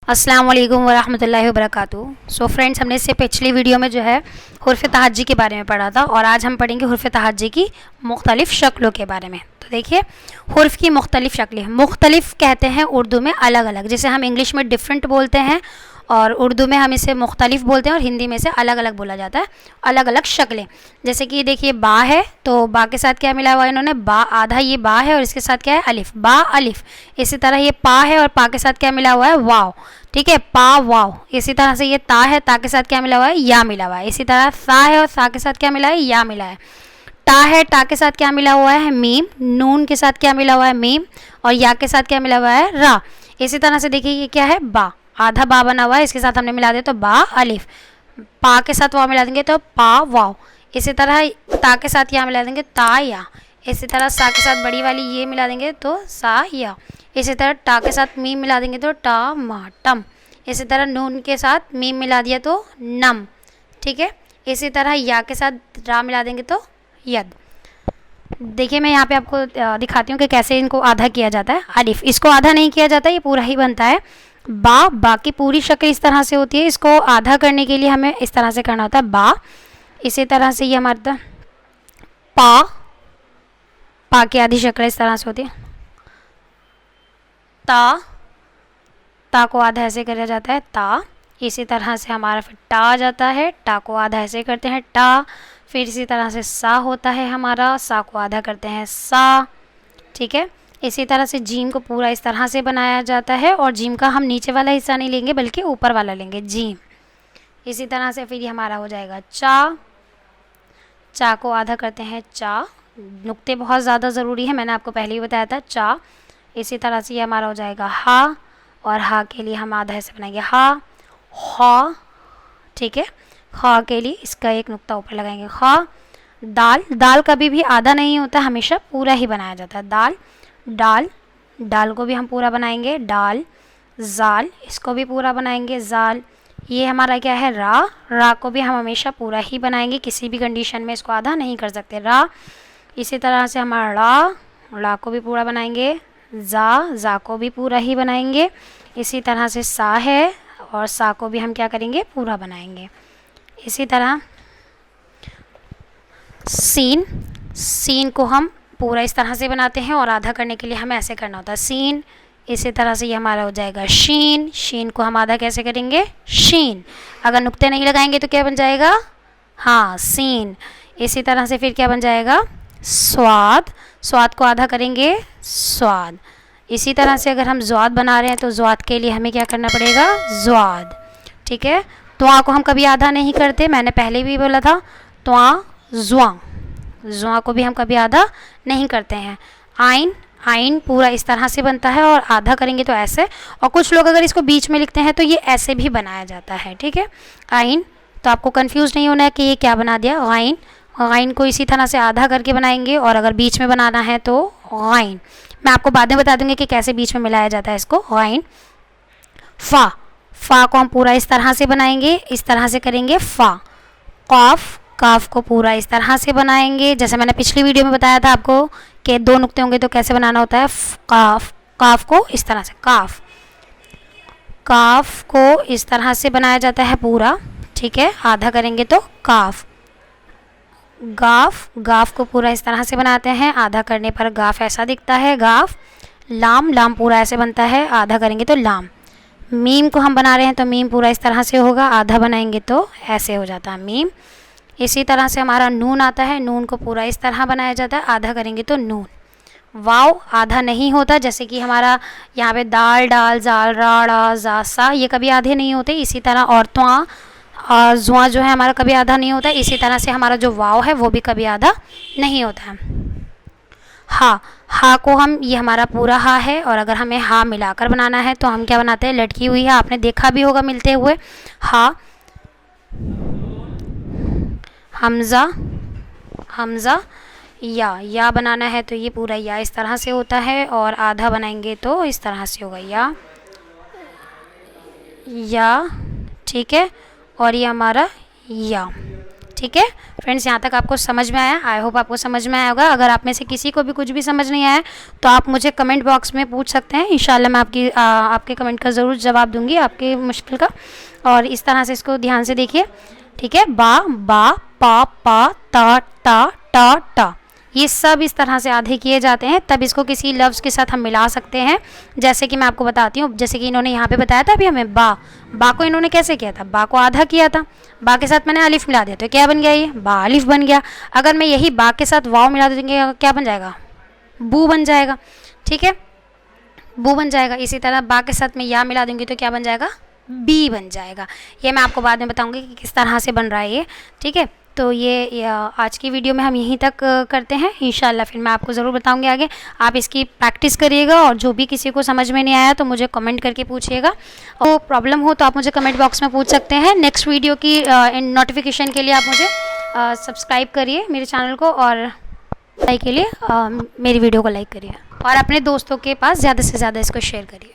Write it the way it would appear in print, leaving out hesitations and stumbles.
अस्सलाम वालेकुम वरहमतुल्लाहि वबरकातुहू। सो फ्रेंड्स, हमने इससे पिछली वीडियो में जो है हुर्फ़ तहज्जी के बारे में पढ़ा था और आज हम पढ़ेंगे हुर्फ़ तहज्जी की मुख्तलिफ़ शक्लों के बारे में। तो देखिए, हुर्फ़ की मुख्तलिफ़ शक्लें, मुख्तलिफ़ कहते हैं उर्दू में अलग अलग, जैसे हम इंग्लिश में डिफरेंट बोलते हैं और उर्दू में हम इसे मुख्तलिफ़ बोलते हैं और हिंदी में इसे अलग अलग बोला जाता है, अलग अलग शक्लें। जैसे कि देखिए, बा है तो बा के साथ क्या मिला हुआ है इन्होंने, बा आधा ये बा है और इसके साथ क्या है अलिफ, बा अलिफ। इसी तरह ये पा है और पा के साथ क्या मिला हुआ है वाव, ठीक है, पा वाव। इसी तरह से ये ता है, ता के साथ क्या मिला हुआ है या मिला हुआ है। इसी तरह सा है और सा के साथ क्या मिला है या मिला है। टा है, टा के साथ क्या मिला हुआ है मीम, नून के साथ क्या मिला हुआ है मीम और या के साथ क्या मिला हुआ है रा। इसी तरह से देखिए ये क्या है बा, आधा बा बना हुआ है, इसके साथ हमने मिला दिया तो बा अलिफ। पा के साथ वाव मिला देंगे तो पा वाव। इसी तरह ता के साथ या मिला देंगे ता या। इसी तरह सा के साथ बड़ी वाली ये मिला देंगे तो सा या। इसी तरह टा के साथ मीम मिला देंगे तो टा मा टम। इसी तरह नून के साथ मीम मिला दिया तो नम, ठीक है। इसी तरह या के साथ रा मिला देंगे तो यद। देखिए, मैं यहाँ पे आपको दिखाती हूँ कि कैसे इनको आधा किया जाता है। अलिफ, इसको आधा नहीं किया जाता, ये पूरा ही बनता है। बा की पूरी शक्ल इस तरह से होती है, इसको आधा करने के लिए हमें इस तरह से करना होता है बा। इसी तरह से ये हमारा पा की आधी शक्ल इस तरह से होती है। ता को आधा ऐसे किया जाता है ता। इसी तरह से हमारा फिर टा आ जाता है, टा को आधा ऐसे करते हैं टा। फिर इसी तरह से सा होता है हमारा, सा को आधा करते हैं सा, ठीक है। इसी तरह से जीम को पूरा इस तरह से बनाया जाता है और जीम का हम नीचे वाला हिस्सा नहीं लेंगे बल्कि ऊपर वाला लेंगे जीम। इसी तरह से फिर ये हमारा हो जाएगा चा, चा को आधा करते हैं चा। नुक्ते बहुत ज़्यादा ज़रूरी है, मैंने आपको पहले ही बताया था चा। इसी तरह से ये हमारा हो जाएगा हा और हा के लिए हम आधा ऐसे बनाएंगे हा, ठीक है। खा के लिए इसका एक नुक्ता ऊपर लगाएंगे खा। दाल कभी भी आधा नहीं होता, हमेशा पूरा ही बनाया जाता है। दाल को भी हम पूरा बनाएंगे डाल। जाल, इसको भी पूरा बनाएंगे जाल। ये हमारा क्या है रा को भी हम हमेशा पूरा ही बनाएंगे, किसी भी कंडीशन में इसको आधा नहीं कर सकते रा। इसी तरह से हमारा रा को भी पूरा बनाएंगे। जा को भी पूरा ही बनाएंगे। इसी तरह से सा है और सा को भी हम क्या करेंगे पूरा बनाएंगे। इसी तरह सीन को हम पूरा इस तरह से बनाते हैं और आधा करने के लिए हमें ऐसे करना होता है सीन। इसी तरह से ये हमारा हो जाएगा शीन को हम आधा कैसे करेंगे शीन। अगर नुक्ते नहीं लगाएंगे तो क्या बन जाएगा हाँ सीन। इसी तरह से फिर क्या बन जाएगा स्वाद को आधा करेंगे स्वाद। इसी तरह से अगर हम ज़्वाद बना रहे हैं तो ज़्वाद के लिए हमें क्या करना पड़ेगा ज़्वाद, ठीक है। त्वा को हम कभी आधा नहीं करते, मैंने पहले भी बोला था त्वा ज़्वा को भी हम कभी आधा नहीं करते हैं। आइन पूरा इस तरह से बनता है और आधा करेंगे तो ऐसे, और कुछ लोग अगर इसको बीच में लिखते हैं तो ये ऐसे भी बनाया जाता है, ठीक है। आइन, तो आपको कंफ्यूज नहीं होना है कि ये क्या बना दिया गाइन को इसी तरह से आधा करके बनाएंगे और अगर बीच में बनाना है तो गाइन। मैं आपको बाद में बता दूंगी कि कैसे बीच में मिलाया जाता है इसको। गाइन। फा को हम पूरा इस तरह से बनाएंगे, इस तरह से करेंगे फा। काफ को पूरा इस तरह से बनाएंगे, जैसे मैंने पिछली वीडियो में बताया था आपको कि दो नुक्ते होंगे तो कैसे बनाना होता है काफ को इस तरह से काफ को इस तरह से बनाया जाता है पूरा, ठीक है। आधा करेंगे तो काफ। गाफ को पूरा इस तरह से बनाते हैं, आधा करने पर गाफ ऐसा दिखता है गाफ। लाम पूरा ऐसे बनता है, आधा करेंगे तो लाम। मीम को हम बना रहे हैं तो मीम पूरा इस तरह से होगा, आधा बनाएंगे तो ऐसे हो जाता है मीम। इसी तरह से हमारा नून आता है, नून को पूरा इस तरह बनाया जाता है, आधा करेंगे तो नून। वाव आधा नहीं होता, जैसे कि हमारा यहाँ पे दाल डाल जाल रा डा जा सा, ये कभी आधे नहीं होते। इसी तरह और त्वा और जुआ जो है हमारा कभी आधा नहीं होता। इसी तरह से हमारा जो वाव है वो भी कभी आधा नहीं होता है। हा को हम, ये हमारा पूरा हा है और अगर हमें हा मिलाकर बनाना है तो हम क्या बनाते हैं लटकी हुई है, आपने देखा भी होगा मिलते हुए। हा हमज़ा या बनाना है तो ये पूरा या इस तरह से होता है और आधा बनाएंगे तो इस तरह से होगा या, ठीक है। और ये हमारा या, ठीक है फ्रेंड्स, यहाँ तक आपको समझ में आया? आई होप आपको समझ में आया होगा। अगर आप में से किसी को भी कुछ भी समझ नहीं आया तो आप मुझे कमेंट बॉक्स में पूछ सकते हैं। इंशाल्लाह मैं आपके कमेंट का ज़रूर जवाब दूंगी, आपके मुश्किल का। और इस तरह से इसको ध्यान से देखिए, ठीक है। बा बा पा पा ता टा टा टा, ये सब इस तरह से आधे किए जाते हैं, तब इसको किसी लफ्ज़ के साथ हम मिला सकते हैं। जैसे कि मैं आपको बताती हूँ, जैसे कि इन्होंने यहाँ पे बताया था अभी हमें बा को इन्होंने कैसे किया था, बा को आधा किया था, बा के साथ मैंने अलिफ मिला दिया तो क्या बन गया, ये बा अलिफ बन गया। अगर मैं यही बा के साथ वाव मिला देंगे क्या बन जाएगा, बू बन जाएगा, ठीक है, बू बन जाएगा। इसी तरह बा के साथ मैं या मिला दूंगी तो क्या बन जाएगा, बी बन जाएगा। ये मैं आपको बाद में बताऊंगी कि किस तरह से बन रहा है ये, ठीक है। तो ये आज की वीडियो में हम यहीं तक करते हैं। इंशाल्लाह फिर मैं आपको ज़रूर बताऊंगी आगे। आप इसकी प्रैक्टिस करिएगा और जो भी किसी को समझ में नहीं आया तो मुझे कमेंट करके पूछिएगा। और प्रॉब्लम हो तो आप मुझे कमेंट बॉक्स में पूछ सकते हैं। नेक्स्ट वीडियो की नोटिफिकेशन के लिए आप मुझे सब्सक्राइब करिए मेरे चैनल को, और लाइक के लिए मेरी वीडियो को लाइक करिए और अपने दोस्तों के पास ज़्यादा से ज़्यादा इसको शेयर करिए।